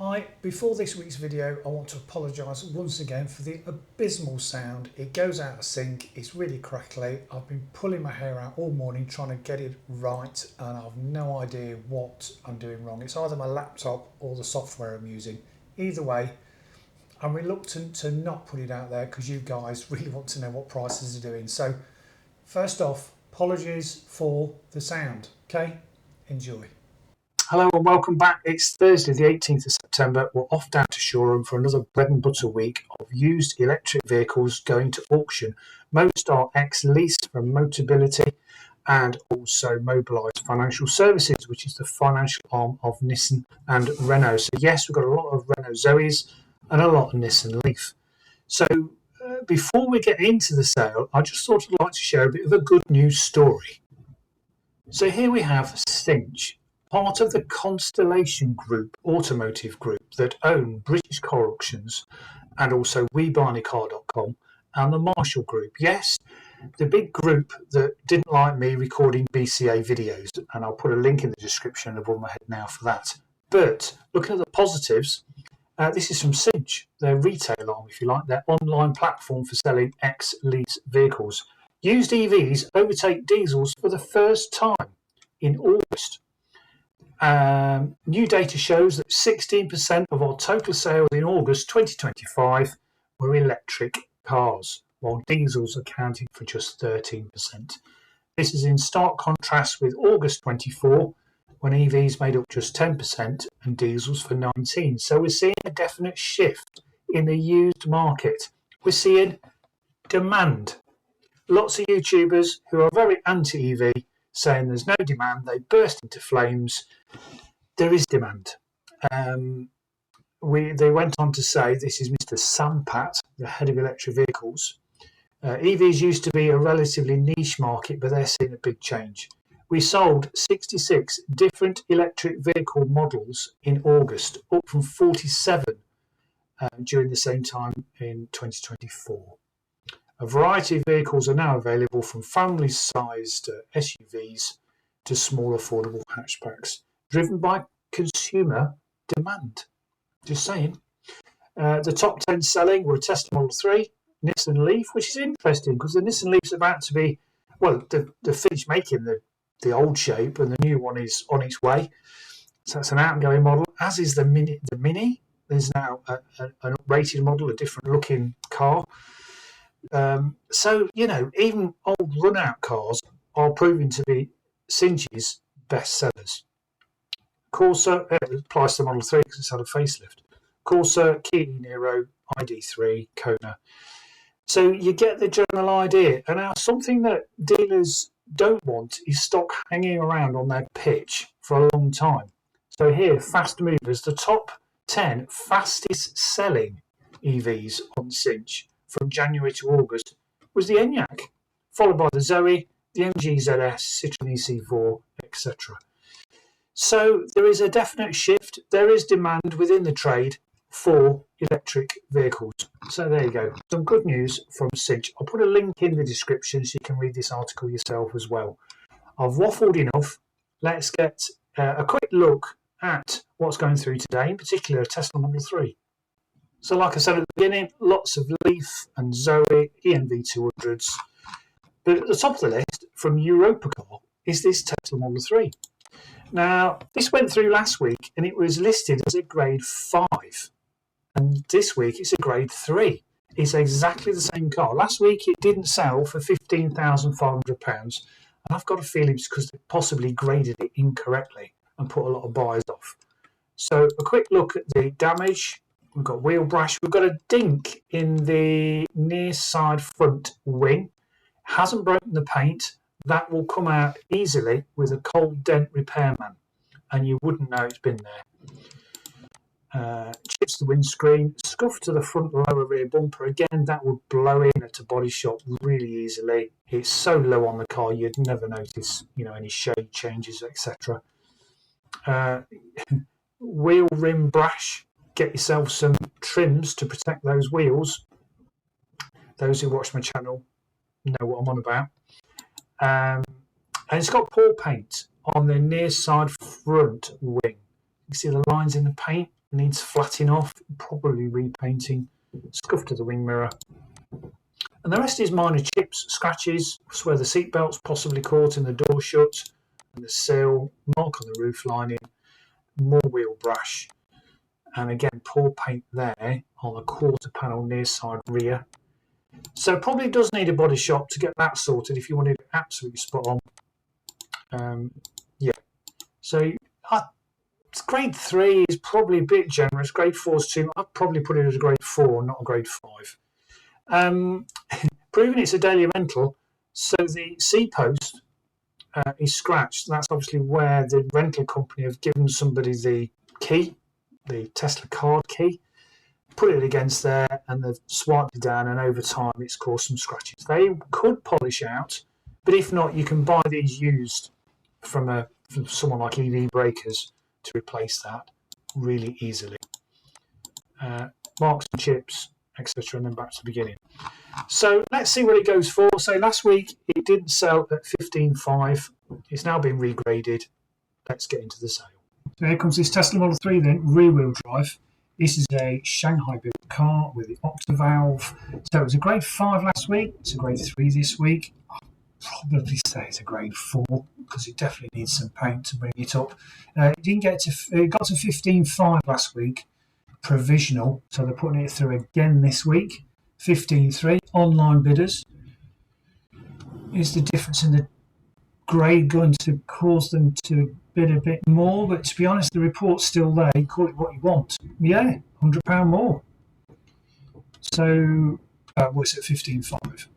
Hi, before this week's video I want to apologise once again for the abysmal sound. It goes out of sync, it's really crackly. I've been pulling my hair out all morning trying to get it right and I've no idea what I'm doing wrong. It's either my laptop or the software I'm using. Either way, I'm reluctant to not put it out there because you guys really want to know what prices are doing. So first off, apologies for the sound, okay? Enjoy. Hello and welcome back. It's Thursday the 18th of September. We're off down to showroom for another bread and butter week of used electric vehicles going to auction. Most are ex-leased from Motability and also Mobilised Financial Services, which is the financial arm of Nissan and Renault. So yes, we've got a lot of Renault Zoes and a lot of Nissan Leaf. So before we get into the sale, I just thought I'd like to share a bit of a good news story. So here we have Cinch, part of the Constellation Group, automotive group that own British Car Auctions and also 𝐕𝐈𝐃.com and the Marshall Group. Yes, the big group that didn't like me recording BCA videos, and I'll put a link in the description above my head now for that. But looking at the positives, this is from Cinch, their retail arm, if you like, their online platform for selling ex-lease vehicles. Used EVs overtake diesels for the first time in August. New data shows that 16% of our total sales in August 2025 were electric cars, while diesels accounted for just 13%. This is in stark contrast with August 24, when EVs made up just 10% and diesels for 19%. So we're seeing a definite shift in the used market. We're seeing demand. Lots of YouTubers who are very anti-EV saying there's no demand, they burst into flames. There is demand. They went on to say, this is Mr. Sampat, the head of electric vehicles. EVs used to be a relatively niche market, but they're seeing a big change. We sold 66 different electric vehicle models in August, up from 47 during the same time in 2024. A variety of vehicles are now available, from family-sized SUVs to small affordable hatchbacks, driven by consumer demand. Just saying. The top 10 selling were Tesla Model 3, Nissan Leaf, which is interesting because the Nissan Leaf's about to be, well, they're finished making the old shape and the new one is on its way. So that's an out-and-going model, as is the Mini. The Mini is now an uprated model, a different looking car. So, you know, even old run-out cars are proving to be Cinch's best sellers. Corsa, applies to the Model 3 because it's had a facelift. Corsa, Kia Niro, ID3, Kona. So you get the general idea. And now something that dealers don't want is stock hanging around on their pitch for a long time. So here, fast movers, the top 10 fastest selling EVs on Cinch from January to August was the Enyaq, followed by the Zoe, the MG ZS, Citroen EC4, etc. So there is a definite shift. There is demand within the trade for electric vehicles. So there you go. Some good news from Cinch. I'll put a link in the description so you can read this article yourself as well. I've waffled enough. Let's get a quick look at what's going through today, in particular Tesla Model 3. So like I said at the beginning, lots of Leaf and Zoe, ENV200s. But at the top of the list from Europcar is this Tesla Model 3. Now, this went through last week and it was listed as a grade 5. And this week it's a grade 3. It's exactly the same car. Last week it didn't sell for £15,500. And I've got a feeling it's because they possibly graded it incorrectly and put a lot of buyers off. So a quick look at the damage. We've got wheel brash. We've got a dink in the near side front wing. Hasn't broken the paint. That will come out easily with a cold dent repairman, and you wouldn't know it's been there. Chips the windscreen, scuff to the front lower rear bumper. Again, that would blow in at a body shop really easily. It's so low on the car you'd never notice, you know, any shade changes, etc. Wheel rim brash. Get yourself some trims to protect those wheels. Those who watch my channel know what I'm on about. And it's got pour paint on the near side front wing. You see the lines in the paint? needs flatting off, probably repainting, scuff to the wing mirror. And the rest is minor chips, scratches, where the seat belt's possibly caught and the door shut, and the sill, mark on the roof lining, more wheel brash, and again poor paint there on the quarter panel near side rear. So probably does need a body shop to get that sorted if you wanted it absolutely spot on. Yeah, so grade 3 is probably a bit generous. Grade 4 is too much. I'd probably put it as a grade 4, not a grade 5. Proving it's a daily rental, so the C-post is scratched. That's obviously where the rental company have given somebody the key, the Tesla card key, put it against there, and they've swiped it down, and over time it's caused some scratches. They could polish out, but if not, you can buy these used from someone like EV Breakers to replace that really easily. Marks and chips, etc., and then back to the beginning. So let's see what it goes for. So last week it didn't sell at 15.5. It's now been regraded. Let's get into the sale. So here comes this Tesla Model 3 then, rear-wheel drive. This is a Shanghai-built car with the octa valve. So it was a grade 5 last week. It's a grade 3 this week. I'll probably say it's a grade 4 because it definitely needs some paint to bring it up. It got to 15.5 last week, provisional. So they're putting it through again this week. 15.3 online bidders. Is the difference in the grade going to cause them to bid a bit more? But to be honest, the report's still there. You call it what you want. Yeah, £100 more. So what's it, 15.5?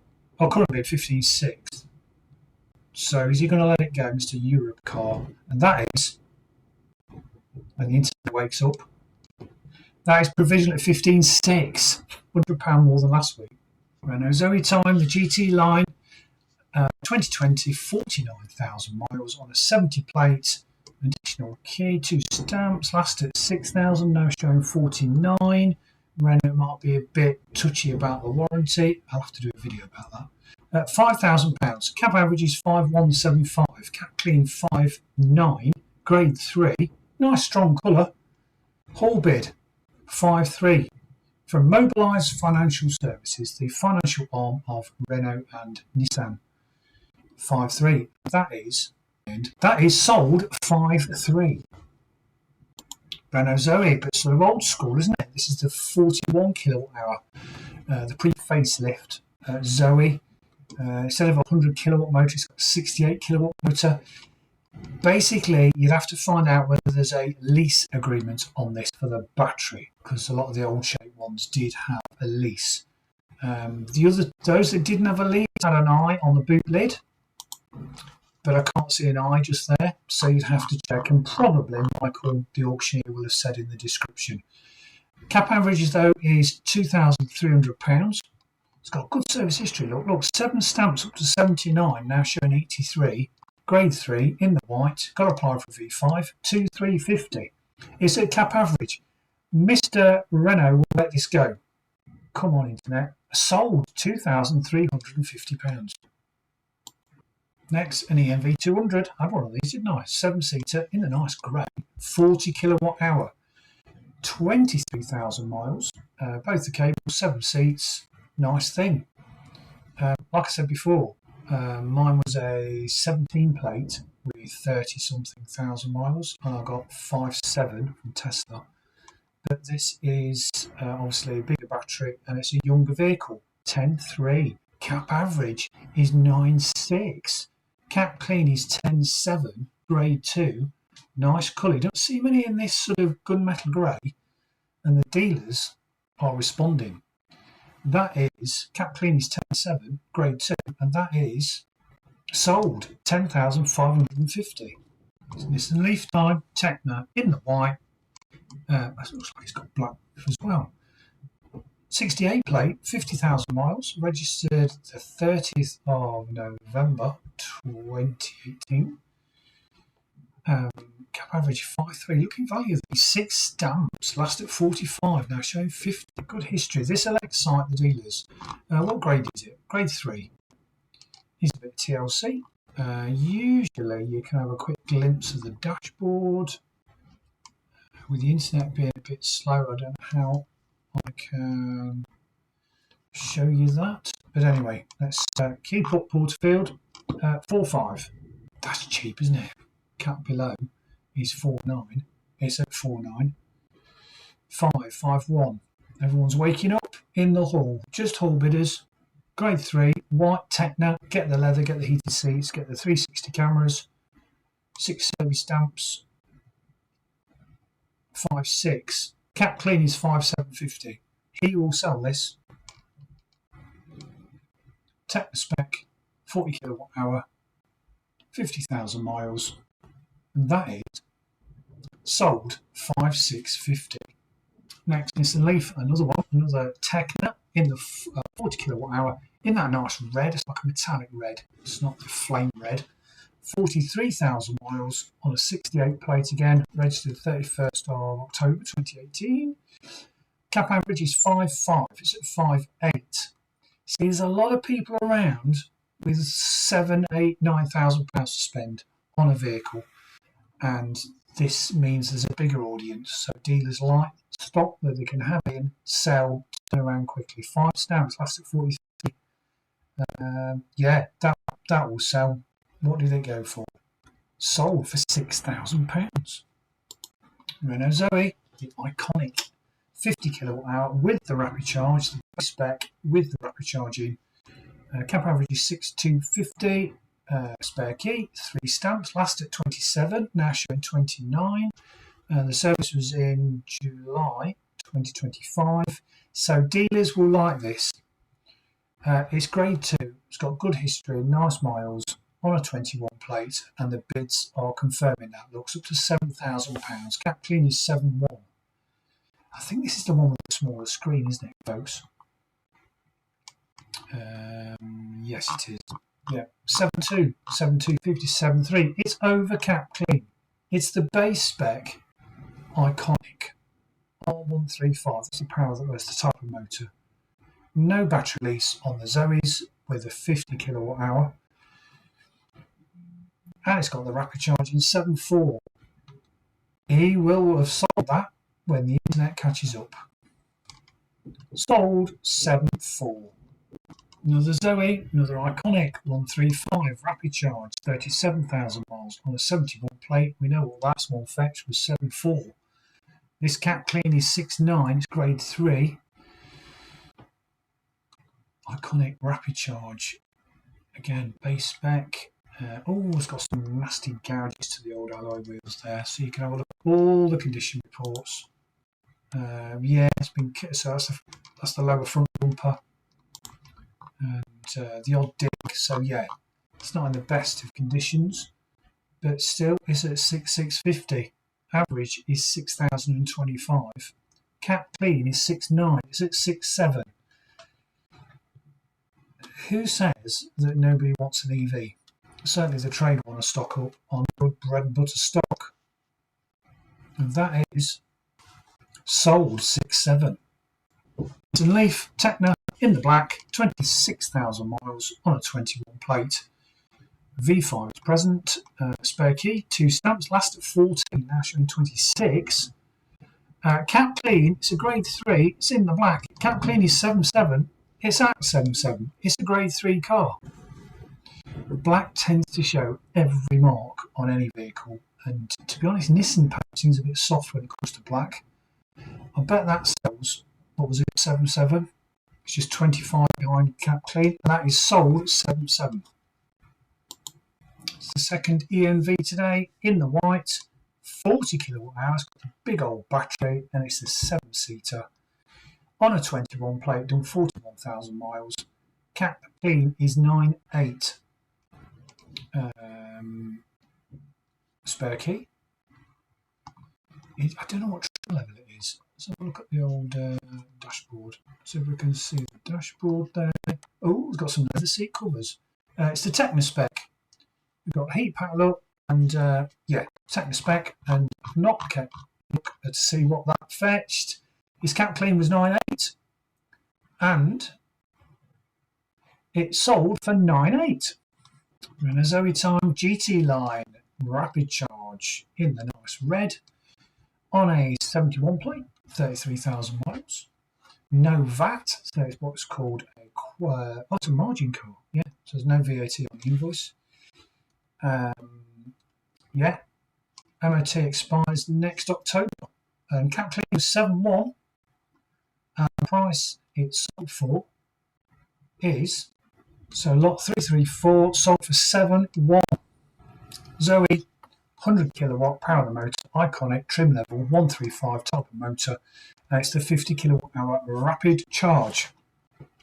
Oh, currently at 15.6. So is he going to let it go, Mr. Europcar? And that is, when the internet wakes up, that is provisional at 15.6. £100 more than last week. Renault Zoe time, the GT line, 2020, 49,000 miles on a 70 plate. Additional key, 2 stamps, last at 6,000, now showing 49. Renault might be a bit touchy about the warranty. I'll have to do a video about that. £5,000. Cab average is 5,175. Cap clean 5,9. Grade 3. Nice strong colour. Whole bid 5,3. From Mobilise Financial Services, the financial arm of Renault and Nissan. 5,3. That is sold 5,3. Renault Zoe, but sort of old school, isn't it? This is the 41 kilowatt hour, the pre-facelift Zoe. Instead of a 100 kilowatt motor, it's got a 68 kilowatt motor. Basically, you'd have to find out whether there's a lease agreement on this for the battery, because a lot of the old shape ones did have a lease. Those that didn't have a lease had an eye on the boot lid, but I can't see an eye just there, so you'd have to check, and probably Michael, the auctioneer, will have said in the description. Cap averages, though, is £2,300. It's got good service history. Look, 7 stamps up to 79, now showing 83. Grade 3 in the white. Got to apply for V5. 2,350. It's a cap average. Mr. Renault will let this go. Come on, internet. Sold £2,350. Next, an EMV 200. I had one of these, didn't I? 7-seater in the nice grey. 40 kilowatt hour. 23,000 miles. Both the cables, 7 seats. Nice thing. Like I said before, mine was a 17 plate with 30-something thousand miles, and I got 5.7 from Tesla. But this is obviously a bigger battery, and it's a younger vehicle. 10.3. Cap average is 9.6. Cap clean is 10.7. Grade 2. Nice colour. You don't see many in this sort of gunmetal grey, and the dealers are responding. That is, cap clean is 10.7, grade 2, and that is sold 10,550. It's Nissan Leaf time, Tecna in the white. It looks like it's got black as well. 68 plate, 50,000 miles, registered the 30th of November 2018. Cap average 5.3. Looking value of these 6 stamps, last at 45, now showing 50. Good history. This Excite the dealers. What grade is it? Grade 3. Here's a bit of TLC. Usually you can have a quick glimpse of the dashboard. with the internet being a bit slow, I don't know how I can show you that. But anyway, let's keep up Porterfield. 4.5. That's cheap, isn't it? Cap below is 4.9. It's at 4.9. 5.1. Everyone's waking up in the hall. Just hall bidders. Grade 3, white Techno. Get the leather, get the heated seats, get the 360 cameras, 6 service stamps. 5.6. Cap clean is 5.750. He will sell this. Techno spec, 40 kilowatt hour, 50,000 miles, and that is sold 5.650. Next, Nissan Leaf, another one, another Techno in the 40 kilowatt hour, in that nice red. It's like a metallic red. It's not the flame red. 43,000 miles on a 68 plate again, registered 31st of October 2018. Cap average is 5.5. It's at 5.8. See, there's a lot of people around with 7, 8, 9,000 pounds to spend on a vehicle, and this means there's a bigger audience. So dealers like stock that they can have in, sell, turn around quickly. 5 stamps last at 43. Yeah, that will sell. What did it go for? Sold for £6,000. Renault Zoe, the iconic 50 kilowatt hour with the rapid charge, the spec with the rapid charging. Cap average is 6,250. Spare key, 3 stamps, last at 27, now showing 29. The service was in July 2025. So dealers will like this. It's grade 2. It's got good history, nice miles on a 21 plate, and the bids are confirming that. Looks up to £7,000. Cap clean is 7.1. I think this is the one with the smaller screen, isn't it, folks? Yes, it is. Yeah, 7.2, 7.250, 7.3. It's over cap clean. It's the base spec, iconic R135. That's the power that was the type of motor. No battery release on the Zoes with a 50 kilowatt hour. And it's got the rapid charging 7.4. He will have sold that when the internet catches up. Sold 7.4. Another Zoe, another iconic 135 rapid charge, 37,000 miles on a 71 plate. We know what that small fetch was, 7.4. This cap clean is 6.9. It's grade 3. Iconic rapid charge. Again, base spec. It's got some nasty gouges to the old alloy wheels there, so you can have a look at all the condition reports. Yeah, it's been so that's the lower front bumper and the odd dig. So yeah, it's not in the best of conditions, but still it's at 6,650. Average is 6,025. Cap clean is 6.9. It's at 6.7. Who says that nobody wants an EV? Certainly the trade want to stock up on good bread and butter stock. And that is sold 6.7. Nissan Leaf Techno in the black, 26,000 miles on a 21 plate. V5 is present. Spare key, 2 stamps, last at 14, now showing 26. Cap clean, it's a grade 3, it's in the black. Cap clean is 7.7, it's at 7.7. It's a grade 3 car. Black tends to show every mark on any vehicle, and to be honest, Nissan paint seems a bit soft when it comes to black. I bet that sells, what was it, 7.7? It's just 25 behind cap clean, and that is sold at 7.7. It's the second EMV today in the white, 40 kilowatt hours, got a big old battery, and it's a 7-seater on a 21 plate, done 41,000 miles. Cap clean is 9.8. Spare key. I don't know what trim level it is. Let's have a look at the old dashboard. See if we can see the dashboard there. Oh, it's got some leather seat covers. It's the Techno spec. We've got heat paddle and yeah, Techno spec, and not kept look to see what that fetched. His cap clean was 9.8, and it sold for 9.8. Renault Zoe Time GT line rapid charge in the nice red. on a 71 plate, 33,000 miles. No VAT, so it's what's called it's a margin car. Yeah, so there's no VAT on the invoice. Yeah, MOT expires next October. And cap clean was 7.1. And the price it's sold for is, so lot 334 sold for 7.1. Zoe, 100 kilowatt power of the motor, iconic, trim level, 135 type of motor. It's the 50 kilowatt hour rapid charge.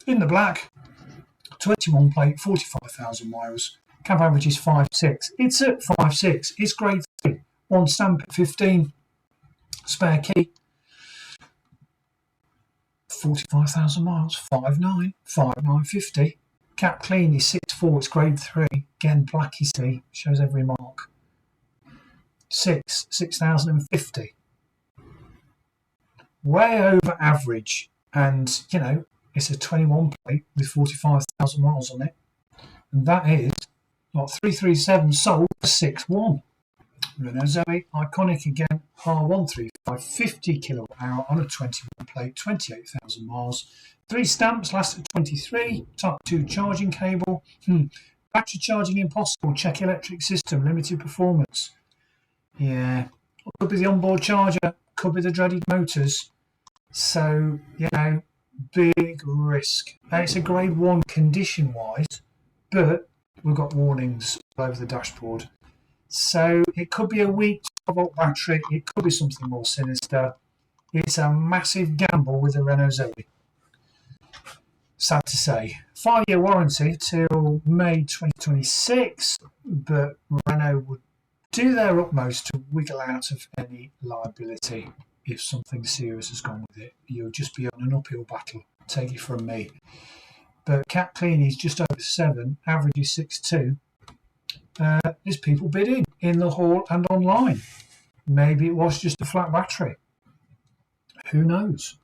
In the black, 21 plate, 45,000 miles. Cab average is 5.6. It's at 5.6. It's grade 3. One stamp at 15. Spare key. 45,000 miles. 5.9. 5.950. Cap clean is 6.4. It's grade 3. Again, black you see. Shows every mark. 6,050. Way over average. And, you know, it's a 21 plate with 45,000 miles on it. And that is lot 337 sold for 6.1. Renault Zoe, iconic again, R135, 50 kilowatt hour on a 21 plate, 28,000 miles. 3 stamps, last at 23. Type 2 charging cable. Battery charging impossible. Check electric system, limited performance. Yeah, could be the onboard charger, could be the dreaded motors. So, you know, big risk. And it's a grade 1 condition wise, but we've got warnings all over the dashboard. So it could be a weak 12-volt battery, it could be something more sinister. It's a massive gamble with the Renault Zoe. Sad to say. 5-year warranty till May 2026, but Renault would do their utmost to wiggle out of any liability if something serious has gone with it. You'll just be on an uphill battle, take it from me. But cap clean is just over 7, average is 6.2. There's people bidding in the hall and online. Maybe it was just a flat battery. Who knows?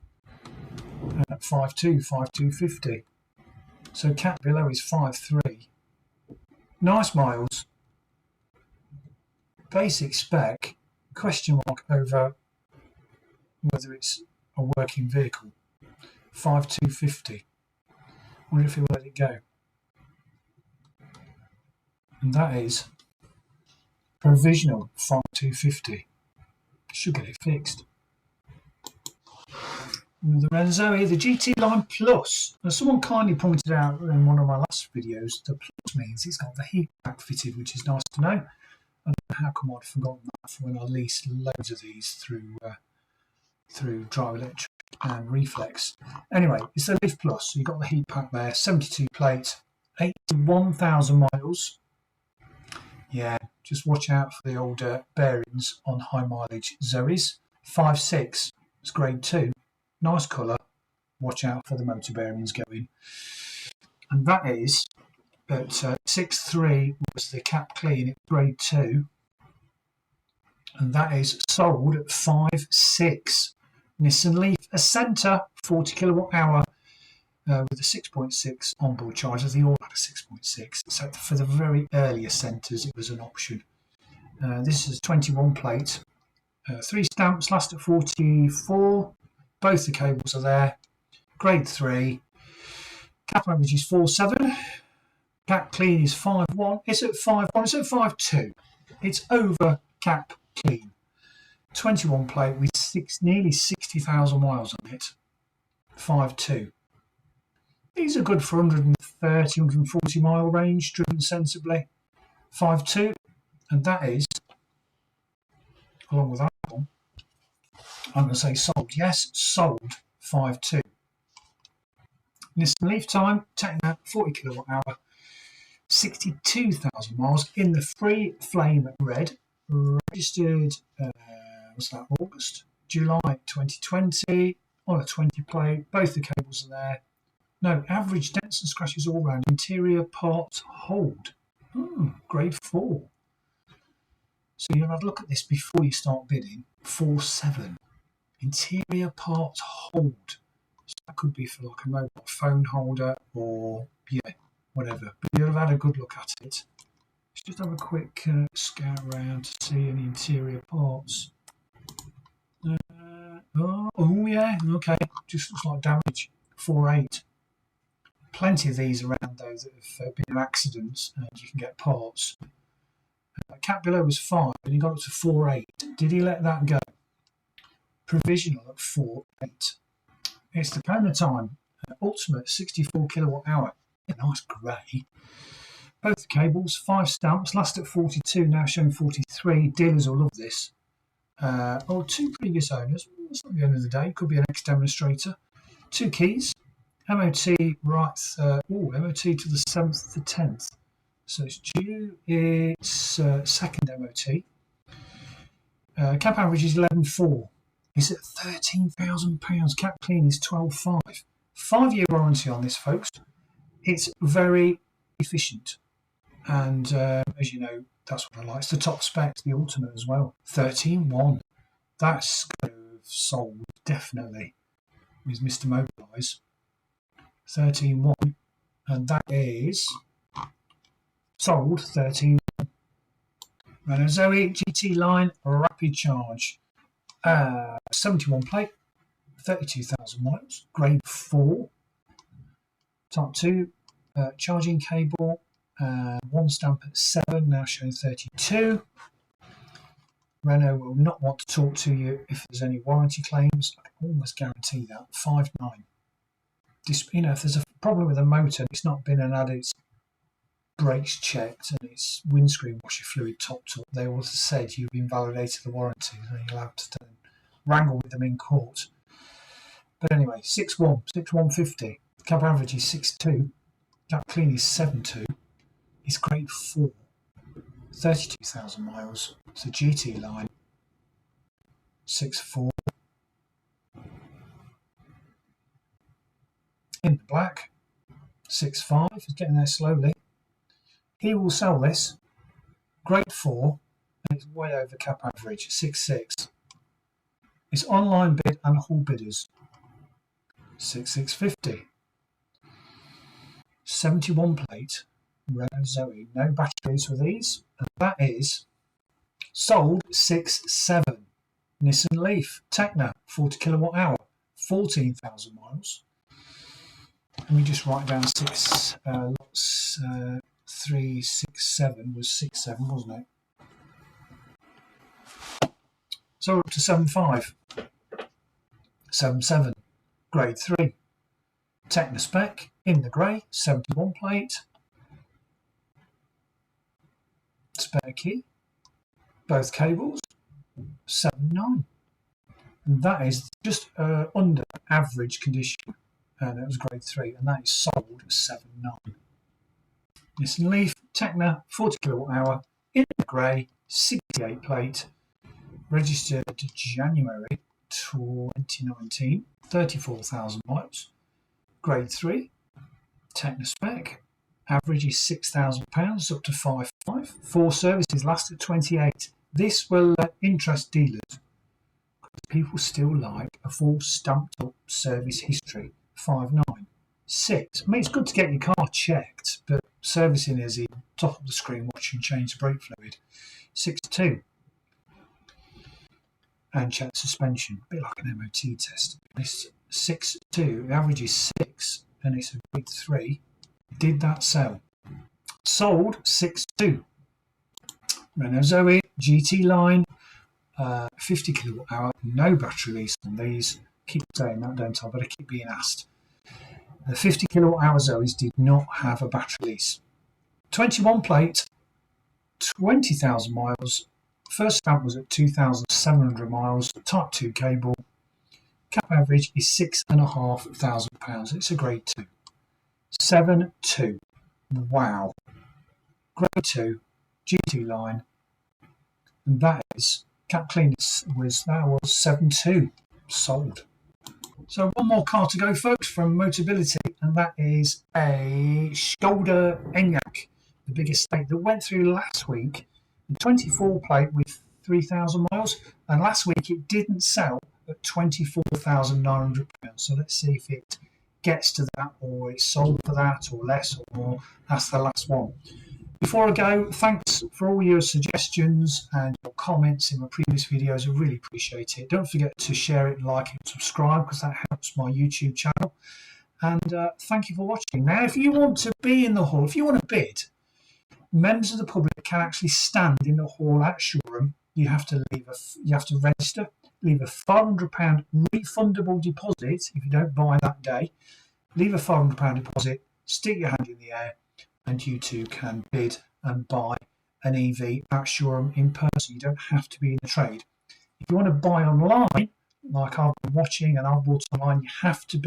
5.2, 5.250. So cap below is 5.3. Nice miles. Basic spec, question mark over whether it's a working vehicle. 5.250. Wonder if he'll let it go. And that is provisional 5.250. Should get it fixed. The Renault Zoe, the GT Line Plus. As someone kindly pointed out in one of my last videos, the Plus means it's got the heat pack fitted, which is nice to know. I don't know how come I'd forgotten that for when I leased loads of these through Drive Electric and Reflex. Anyway, it's the Leaf Plus. So you've got the heat pack there, 72 plate, 81,000 miles. Yeah, just watch out for the older bearings on high mileage Zoes. 5.6, it's grade 2. Nice colour. Watch out for the motor bearings going. And that is at 6.3 was the cap clean at grade 2. And that is sold at 5.6. Nissan Leaf Ascenta, 40 kilowatt hour with a 6.6 onboard charger. They all had a 6.6. So for the very early Ascentas, it was an option. This is 21 plate. 3 stamps, last at 44. Both the cables are there. Grade 3. Cap average is 4.7. Cap clean is 5.1. It's at 5.1. It's at 5.2. It's over cap clean. 21 plate with nearly 60,000 miles on it. 5.2. These are good for 130, 140 mile range, driven sensibly. 5.2. And that is, along with that one, I'm going to say sold. Yes, sold 5.2. Nissan Leaf time, Techno, 40 kilowatt hour, 62,000 miles in the free flame red. Registered, August, July 2020, on a 20 plate. Both the cables are there. No, average dents and scratches all round. Interior parts hold. Grade 4. So you'll have a look at this before you start bidding. 4.7. Interior parts hold. So that could be for like a mobile phone holder or, yeah, whatever. But you'll have had a good look at it. Let's just have a quick scout around to see any interior parts. Oh yeah, okay. Just looks like damage. 4.8. Plenty of these around though that have been in accidents, and you can get parts. Cap below was 5, and he got up to 4.8. Did he let that go? Provisional at 4.8. It's the Kona time. Ultimate 64 kilowatt hour. A nice grey. Both cables, 5 stamps, last at 42, now showing 43. Dealers will love this. 2 previous owners. It's not the end of the day. Could be an ex-demonstrator. 2 keys. MOT right. MOT to the 7th to 10th. So it's due its second MOT. Cap average is 11.4. It's at £13,000. Cap clean is 12.5. 5-year warranty on this, folks. It's very efficient. And as you know, that's what I like. It's the top spec, the Ultimate as well. 13.1. That's kind of sold, definitely, with Mr. Mobilise. 13.1. And that is sold 13.1. Renault Zoe GT line rapid charge. 71 plate, 32,000 miles, grade 4. Type 2 charging cable. 1 stamp at 7, now showing 32. Renault will not want to talk to you if there's any warranty claims. I can almost guarantee that. 5.9. If there's a problem with the motor and it's not been and had its brakes checked and its windscreen washer fluid topped up, they will have said you've invalidated the warranty, and you'll have to wrangle with them in court. But anyway, 6.1, 6.150. Cap average is 6.2. Cap clean is 7.2. It's grade 4, 32,000 miles. It's a GT line, 6.4. In the black, 6.5. It's getting there slowly. He will sell this, grade 4, and it's way over cap average, 6.6. It's online bid and Hall bidders, 6.650. 71 plate. Renault Zoe, no batteries for these, and that is sold 6.7. Nissan Leaf, Tecna, 40 kilowatt hour, 14,000 miles. Let me just write down 6 lots. 3, 6, 7 was 6.7, wasn't it? So we're up to 7.5. 7.7, grade 3. Tecna spec in the grey, 71 plate. Spare key, both cables, 7.9. And that is just under average condition, and it was grade 3, and that is sold at 7.9. Nissan Leaf, Tecna, 40 kilowatt hour, in the grey, 68 plate, registered January 2019, 34,000 miles, grade 3, Tecna spec. Average is £6,000, up to 5.5. 4 services last at 28. This will interest dealers. People still like a full stamped up service history. 5.9. 6. I mean, it's good to get your car checked, but servicing is in top of the screen, watch and change the brake fluid. 6.2. And check suspension. A bit like an MOT test. This 6.2. The average is 6, and it's a grade 3. Did that sell? Sold 6.2. Renault Zoe GT line, 50 kilowatt hour, no battery lease on these. Keep saying that, don't I? But I keep being asked. The 50 kilowatt hour Zoes did not have a battery lease. 21 plate, 20,000 miles. First stamp was at 2,700 miles. Type 2 cable. Cap average is £6,500. It's a grade 2. 7.2. Wow. Grade 2 GT line. And that is cap clean was 7.2. Sold. So one more car to go, folks, from Motability, and that is a Skoda Enyaq, the biggest estate that went through last week. The 24 plate with 3,000 miles, and last week it didn't sell at £24,900. So let's see if it gets to that, or it's sold for that, or less, or more. That's the last one. Before I go, thanks for all your suggestions and your comments in my previous videos. I really appreciate it. Don't forget to share it, like it, subscribe, because that helps my YouTube channel. And thank you for watching. Now, if you want to be in the hall, if you want to bid, members of the public can actually stand in the hall at showroom. You have to register, leave a £500 refundable deposit if you don't buy that day. Leave a £500 deposit, stick your hand in the air, and you too can bid and buy an EV at showroom in person. You don't have to be in the trade. If you want to buy online, like I've been watching and I've bought online, you have to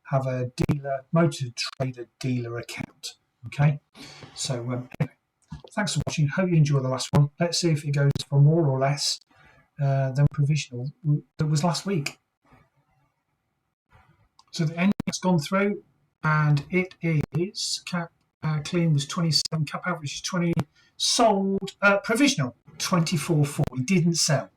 have a dealer, motor trader dealer account. Okay, so anyway, thanks for watching. Hope you enjoy the last one. Let's see if it goes for more or less than provisional that was last week. So the ending has gone through, and it is clean was 27, cap average is 20, sold provisional 24.40, didn't sell.